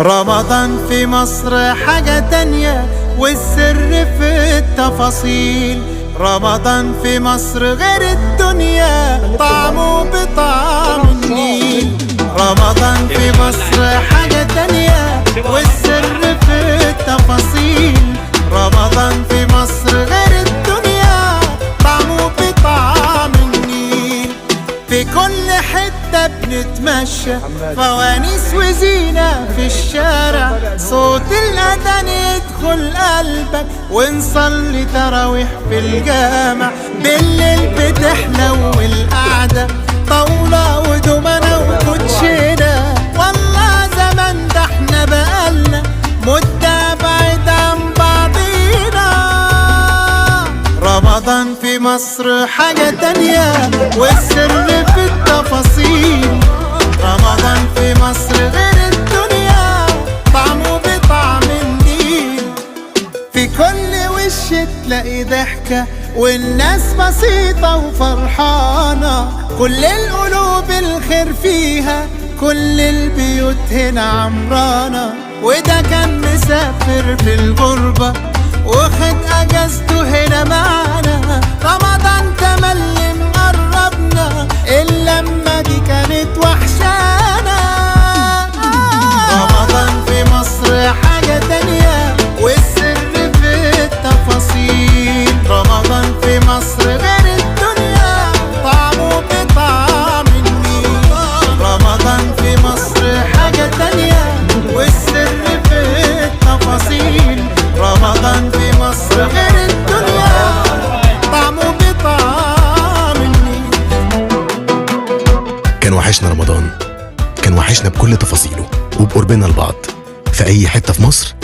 رمضان في مصر حاجة تانية والسر في التفاصيل. رمضان في مصر غير الدنيا، طعمه بطعم النيل. رمضان في مصر حاجة تانية والسر في التفاصيل. رمضان في مصر غير الدنيا، طعمه بطعم النيل. في كل حتة بنتمشى فوانيس وزينة في الشارع، صوت الأذان يدخل قلبك ونصلي تراويح في الجامع. بالليل بتحلو القعدة، طاولة ودومنة وكوتشينة. والله زمان ده احنا بقالنا مدة بعيد عن بعضينا. رمضان في مصر حاجة تانية والسر في التفاصيل. رمضان في مصر غير الدنيا، طعمه بطعم النيل. في كل وش تلاقي ضحكة والناس بسيطة وفرحانة. كل القلوب الخير فيها، كل البيوت هنا عمرانة. وده كان مسافر في الغربة واخد اجازته هنا معانا. رمضان تملي مقربنا، اللمة دي كانت وحشانا. رمضان في مصر حاجة تانية والسر في التفاصيل. رمضان في مصر غير الدنيا، طعمه بطعم النيل. رمضان في مصر حاجة تانية والسر في التفاصيل. رمضان في مصر غير الدنيا، طعمه بطعم النيل. كان وحشنا رمضان، كان وحشنا بكل تفاصيله وبقربنا لبعض. في أي حتة في مصر